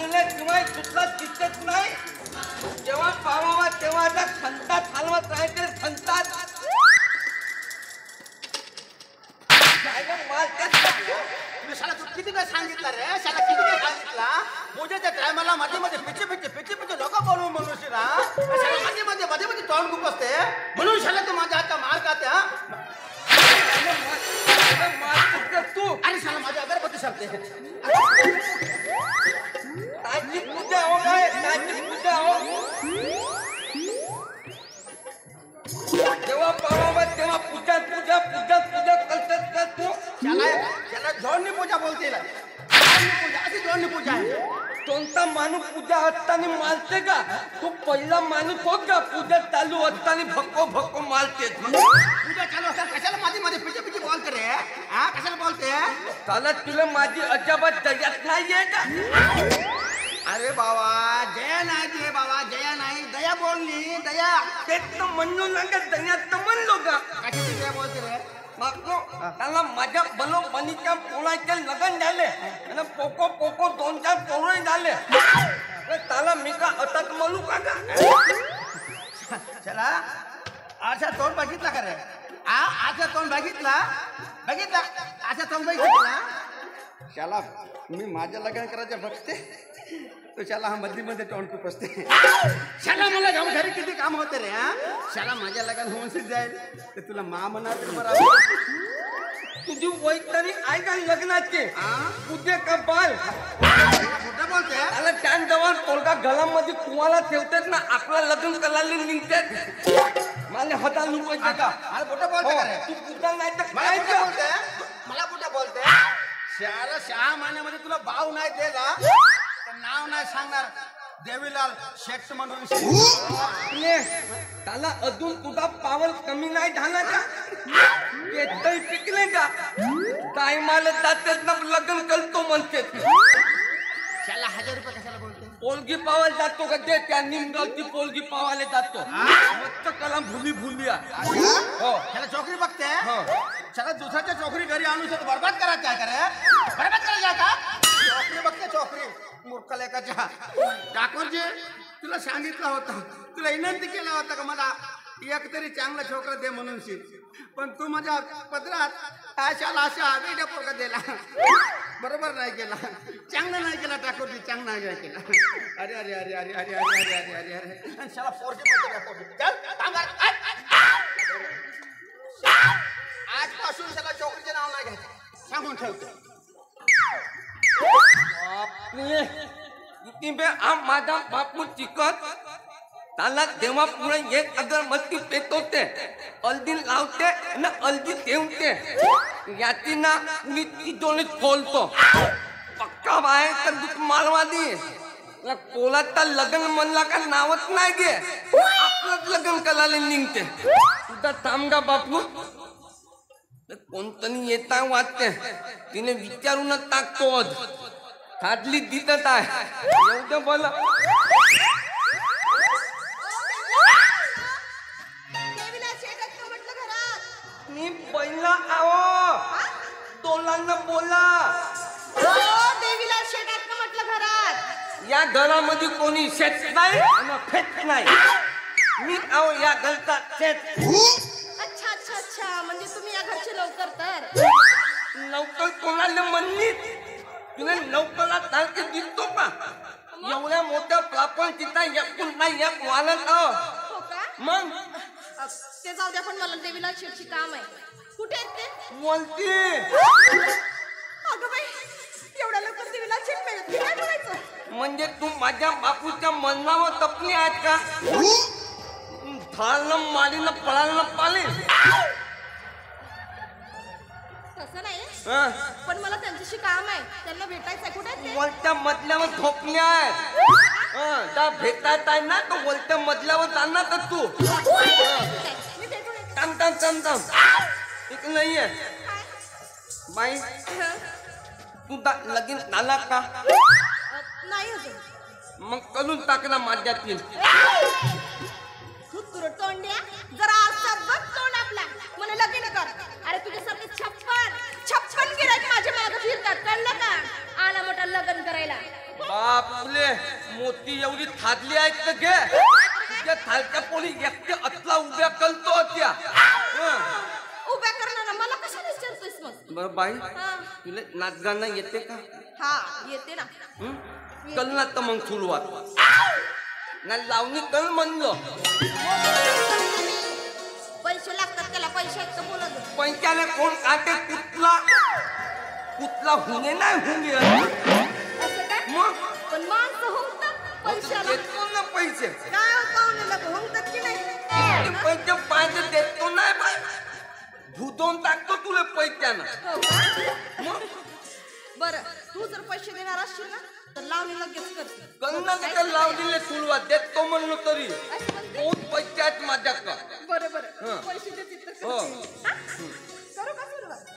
चांगल्या शिवाय सुद्धा दिसत नाही. जेव्हा पावावा तेव्हा संतात हलवत राहायचे संतात शाला तू किती वेळ सांगितलं रे शाला किती वेळ सांगितला पूजेच्या टायमाला मध्ये मध्ये पिचे लोक बोलून मनुष्य ना मध्ये मध्ये तोंड खूप असते म्हणून शाला तू माझ्या हातचा मार खात्या तू अरे शाला माझी अगरबत्ती सांगते ताजी पूजा हो काय ताजी पूजा हो जेव्हा पावावा तेव्हा पूजा पूजा पूजा पूजा करतात का तू त्याला जोडणी पूजा बोलते अशी जोडणी पूजा आहे कोणता माणूस पूजा असताना मारते का तू पहिला माणूस हो का पूजा चालू असताना भक्को भक्को मारते पूजा चालू असताना कशाला माझी पिचे बोलते रे हा कशाला बोलते त्याला तुला माझी अजाबात दयात नाहीये का अरे बाबा जया नाही दया बोलली दया तेच तर म्हणलो ना का दयात तर म्हणलो का कशाची दया बोलते रे मागतो त्याला माझ्या बलोबनीच्या पोळाचे लग्न झाले आणि पोको 2-4 पोरं झाले त्याला मी का अटक म्हणू का चला आशा तोंड बघितला का रे आशा तोंड बघितला आशा तोंड बघितला शाला मी माझ्या लग्न करायचं बघते तो शाला हा मध्ये तोंड खूप असते शाला मला जाऊन घरी किती काम होते रे शाला माझ्या लग्न होऊन जाईल तर तुला मा म्हणा तर बरोबर तुझी वय तरी आहे का लग्नाचे तुझे का बाल कुठं बोलते त्याला त्यान जवळ पोरगा गळामध्ये कुवाला ठेवतात ना आपलं लग्न करायला निघतात मला हजार रुपये का अरे कुठं बोलते तू कुठं नाही तर काय काय बोलते मला कुठं बोलते शाला 6 महिन्यामध्ये तुला भाव नाही दिला नाव नाही सांगणार देवीलाल शेठ म्हणून त्याला अजून तुझा पावर कमी नाही झाला का येतही पिकले का काय मला जातात ना लग्न करतो म्हणते त्याला 1000 रुपये कशाला बोलते पोलगी पावायला जातो का ते त्या निमगावची पोलगी पावायला जातो मस्त कला भुली हो त्याला चोकरी बघते त्याला दुसऱ्याच्या चोकरी घरी आणून बरबाद करायचं आहे का रे बरबाद करायचं आहे का चोकरी बघते चोकरी मूर्ख लेकाच्या ठाकूरजी तुला सांगितलं होतं तुला विनंती केला होता का मला एक तरी चांगला छोकरा दे म्हणून पण तू माझ्या पदरात अशा वेगळ्या पोरगा दिला बरोबर नाही केला चांगला नाही केला ठाकूरजी चांगला नाही केला अरे अरे अरे अरे अरे अरे अरे अरे अरे आणि शाला आजपासून त्याला चोकरीचे नाव नाही घ्यायचं सांगून ठेवतो किती बे माझा बापू चिकट त्याला तेव्हा पुढे एक अगरबत्ती पेटवते हल्दी लावते आणि हल्दी ठेवते याची ना मी तिथून खोलतो पक्का बाहेर तर दूध मालवादी कोलाचा लग्न म्हणला का नावच नाही घे आपलंच लग्न करायला निघते तुझा थांब का बापू कोणतरी येता वाटते तिने विचारूनच टाकतो खातली दिसत आहे एवढं बोला मी पहिला आहो तोलांना बोला देवीला शेतात म्हटलं घरात या घरामध्ये कोणी शेत नाही आणि फेट नाही मी आहो या घरचा शेत अच्छा अच्छा अच्छा म्हणजे तुम्ही या घरचे लवकर तर लवकर कोणाला म्हणली तुला लवकरला तारखे दिसतो का एवढ्या मोठ्या प्रापण तिथं एकूण नाही एक वालत हो का मग ते जाऊ द्या पण मला देवीला शेतची काम आहे कुठे आहेत ते बोलते अगं बाई एवढ्या लवकर देवीला शेत मिळत काय करायचं म्हणजे तू माझ्या बापूच्या मरणावर तपली आहेत का धाळलं मारीनं पळालं पाले तसं नाही पण मला त्यांच्याशी काम आहे त्यांना भेटायचंय कुठे आहेत ते वरच्या मधल्यावर झोपले आहेत त्या भेटायत आहे ना तो वरच्या मधल्यावर जाणार तर तू मी भेटून येते. थांब ठीक नाहीये बाई तुझा लगीन झाला का नाही अजून मग करून टाकला माझ्यातील तू तोंड्या जरा असं बघ तोंड आपला मला लगीन कर अरे तुझ्यासारखे 56 गिराईक माझ्या मागे फिरतात कळलं का आला मोठा लग्न करायला बापले साधली आहेत तर घे त्या थालच्या पोळी एकटे अतला उभ्या कलतो होत्या उभ्या करणार मला कशाला विचारतोयस मग? बरं बाई हा. तुला नाच गाणं येते का? हा येते ना. कल ना तर मग सुरुवात ना लावणी कल म्हणलं. पैसे लागतात त्याला, पैसे आहेत तर बोलत. पैशाने कोण काटे कुठला कुठला हुने नाही हुने असं काय? मग पण माणसं हुंकतात पैशाला. देतो ना पैसे काय पाहुणे लोक हुंकतात की नाही? ते पैसे पाहिजे देतो नाही बाई भूतवून टाकतो तुला पैशानं. हो का? मग बरं तू जर पैसे देणार असशील ना तर लावणी लगेच कर. कन्नड लावलेले सुरुवात देतो म्हणलो तरी कोण पैसे आहेत माझ्याकडं. बरं बरं पैसे देतील तर हो करते.